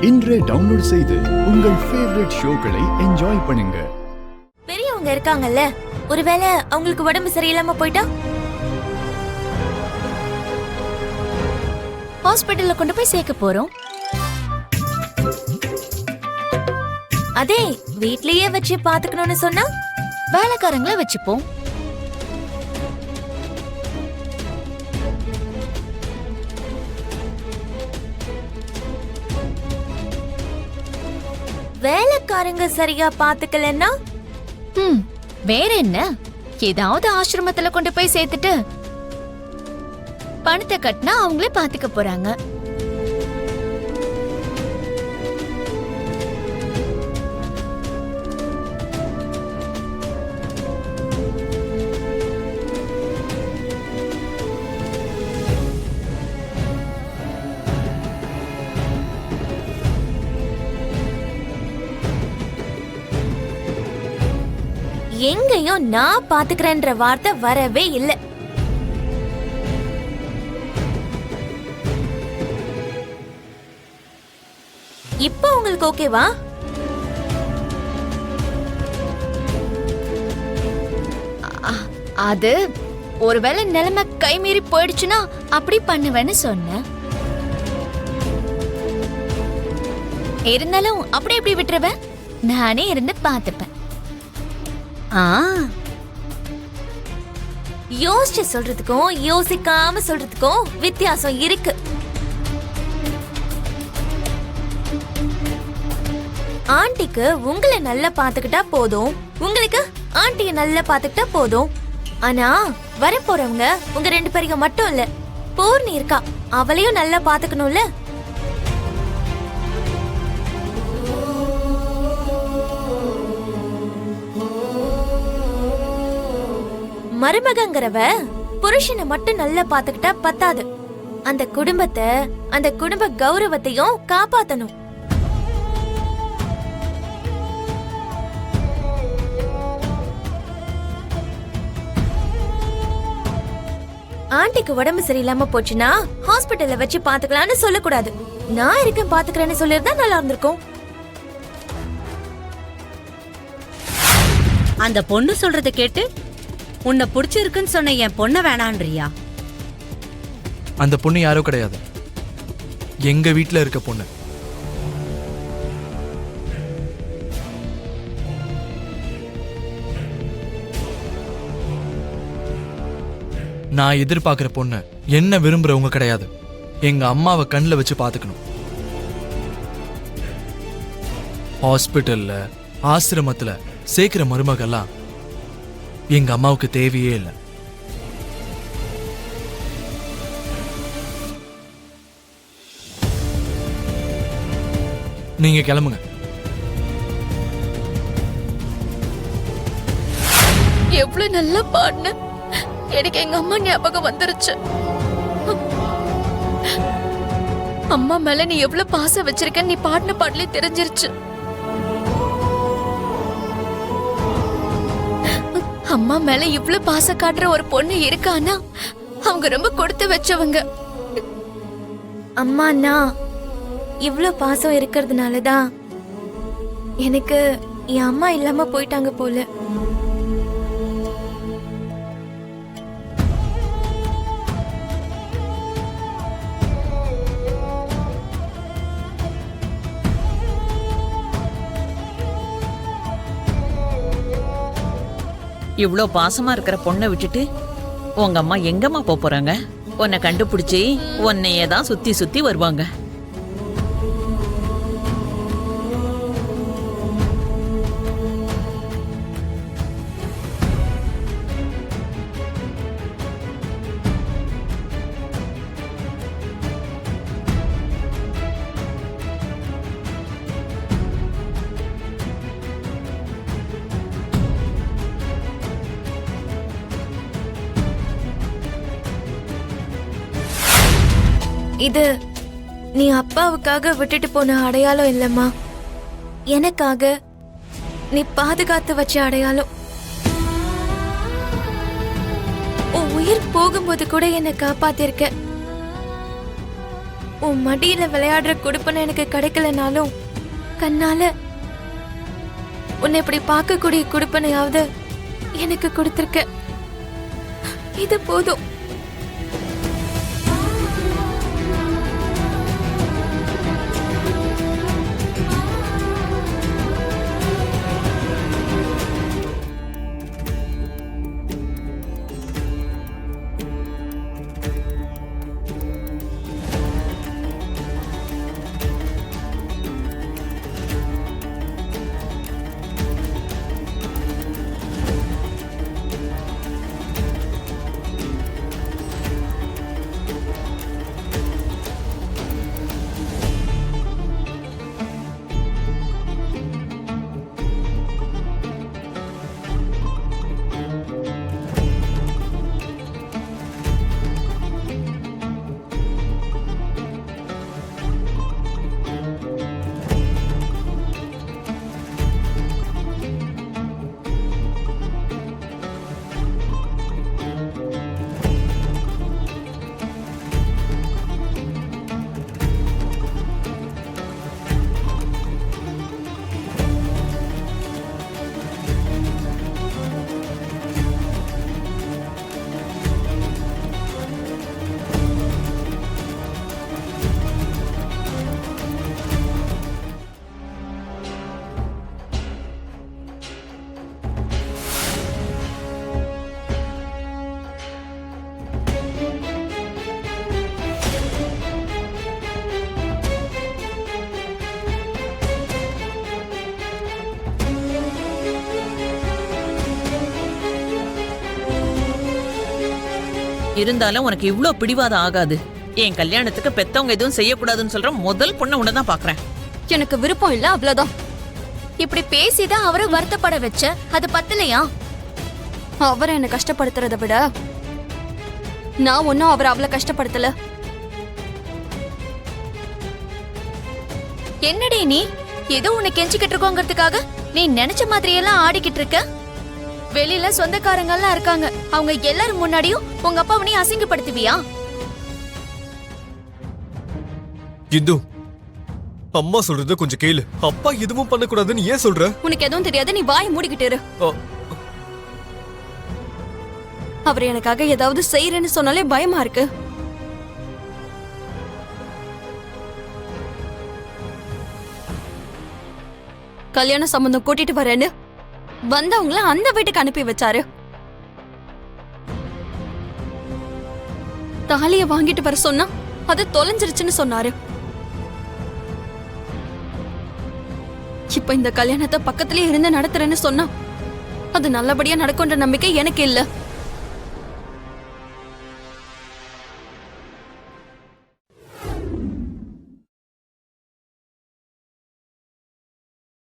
இன்றே டவுன்லோட் செய்து உங்கள் ஃபேவரட் ஷோக்களை என்ஜாய் பண்ணுங்க. பெரியவங்க இருக்காங்கல்ல, ஒருவேளை அவங்களுக்கு உடம்பு சரியில்லாம போயிட்டா ஹாஸ்பிடல்ல கொண்டு போய் சேர்க்க போறோம். அதே வீட்லயே வச்சு பாத்துக்கணும்னு சொன்னா வேலைக்காரங்கள வச்சுப்போம். வேலைக்காரங்க சரியா பாத்துக்கலன்னா வேற என்ன, ஏதாவது ஆசிரமத்துல கொண்டு போய் சேர்த்துட்டு பணத்தை கட்டினா அவங்களே பாத்துக்க போறாங்க. எங்கேயும் நான் பாத்துக்கிறேன்ற வார்த்தை வரவே இல்லை. இப்போ உங்களுக்கு ஓகேவா? அது ஒருவேளை நிலைமை கை மீறி போயிடுச்சுன்னா அப்படி பண்ணுவேன்னு சொன்னேன். இருந்தாலும் அப்படி எப்படி விட்டுருவேன், நானே இருந்து பாத்துப்பேன். யோசிச்சு சொல்றதுக்கும் யோசிக்காம சொல்றதுக்கும் வித்தியாசம் இருக்கு. ஆண்டிக்கு உங்களை நல்லா பாத்துக்கிட்டா போதும், உங்களுக்கு ஆண்டிய நல்லா பாத்துக்கிட்டா போதும். ஆனா வர போறவங்க உங்க 2 பேரையும் மட்டும் இல்ல, பூர்ணி இருக்கா, அவளையும் நல்லா பாத்துக்கணும்ல. மருமகங்கிறவ புருஷனை மட்டும் நல்லா பாத்துக்கிட்டா பத்தாது, அந்த குடும்பத்தை, அந்த குடும்ப கௌரவத்தையும் காப்பாத்தணும். ஆண்டிக்கு உடம்பு சரியில்லாம போச்சுன்னா ஹாஸ்பிட்டல்ல வச்சு பாத்துக்கலாம்னு சொல்லக்கூடாது. நான் இருக்கேன் பாத்துக்கிறேன்னு சொல்லிருந்தா நல்லா இருந்திருக்கும். அந்த பொண்ணு சொல்றத கேட்டு உன்னை பிடிச்சிருக்குன்னு சொன்ன என் பொண்ண வேணான்றியா? அந்த பொண்ணு யாரோ கிடையாது, எங்க வீட்டுல இருக்க பொண்ணு. நான் எதிர்பார்க்கிற பொண்ணு என்ன விரும்புறவங்க கிடையாது, எங்க அம்மாவை கண்ணில் வச்சு பாத்துக்கணும். ஹாஸ்பிட்டல்ல ஆசிரமத்துல சேர்க்கிற மருமகெல்லாம் எங்க அம்மாவுக்கு தேவையே இல்லை. நீங்க கிளம்புங்க. எவ்வளவு நல்லா பாடின, எனக்கு எங்க அம்மா ஞாபகம் வந்துருச்சு. அம்மா மேல நீ எவ்வளவு பாசம் வச்சிருக்க நீ பாடின பாடலே தெரிஞ்சிருச்சு. அம்மா மேல இவ்வளவு பாசம் காட்டுற ஒரு பொண்ணு இருக்கானா அவங்க ரொம்ப கொடுத்து வச்சவங்க. அம்மாண்ணா இவ்வளவு பாசம் இருக்கிறதுனாலதான் எனக்கு என் அம்மா இல்லாம போயிட்டாங்க போல. இவ்ளோ பாசமா இருக்கிற பொண்ணை விட்டுட்டு உங்க அம்மா எங்கம்மா போறாங்க? உன்னை கண்டுபிடிச்சி உன்னையே தான் சுத்தி சுத்தி வருவாங்க. இது நீ அப்பாவுக்காக விட்டுட்டு போன அடையாளம் இல்லம்மா, எனக்காக நீ பாதுகாத்து வச்ச அடையாளம். உன் உயிர் போகும்போது கூட என்னை காப்பாத்திருக்க. உன் மடியில விளையாடுற குடுப்பனை எனக்கு கிடைக்கலனாலும் கண்ணால உன்னை இப்படி பார்க்கக்கூடிய குடுப்பனையாவது எனக்கு கொடுத்திருக்க. இது போதும். இருந்தாலும் உனக்கு இவ்ளோ பிடிவாதம் ஆகாது. என் கல்யாணத்துக்கு பெத்தவங்க எதுவும் செய்யக்கூடாதுன்னு சொல்ற முதல் பொண்ணை உன்னதான் பாக்குறேன். எனக்கு விருப்பம் இல்ல, அவ்வளவுதான். இப்படி பேசிதான் அவரை வருத்தப்பட வச்ச, அது பத்தலையா? அவரை என்ன கஷ்டப்படுத்துறத விட நான் ஒன்னும் அவரை அவ்வளவு கஷ்டப்படுத்தல. என்னடி நீ ஏதோ உன்னை கெஞ்சிக்கிட்டு இருக்கோங்கிறதுக்காக நீ நினைச்ச மாதிரியெல்லாம் ஆடிக்கிட்டு இருக்க? வெளியில சொந்தக்காரங்க எல்லாம் இருக்காங்க, அவங்க எல்லாரும் முன்னாடியும் உங்க அப்பாவை நீ அசிங்கப்படுத்துவியா? இந்து, அம்மா சொல்றத கொஞ்சம் கேளு. அப்பா எதுவும் பண்ணக்கூடாதுன்னு ஏன் சொல்ற? உனக்கு எதுவும் தெரியாது, நீ வாய் மூடிக்கிட்டு இரு. அவர் எனக்காக ஏதாவது செய்யறேன்னு சொன்னாலே பயமா இருக்கு. கல்யாண சம்பந்தம் கூட்டிட்டு வரேன்னு வந்தவங்கள அந்த வீட்டுக்கு அனுப்பி வச்சாரு. தாலிய வாங்கிட்டு வர சொன்னா அது தொலைஞ்சிருச்சுன்னு சொன்னாரு. இப்ப இந்த கல்யாணத்தை பக்கத்திலே இருந்து நடத்துறேன்னு சொன்னா அது நல்லபடியா நடக்கும்ன்ற நம்பிக்கை எனக்கு இல்ல.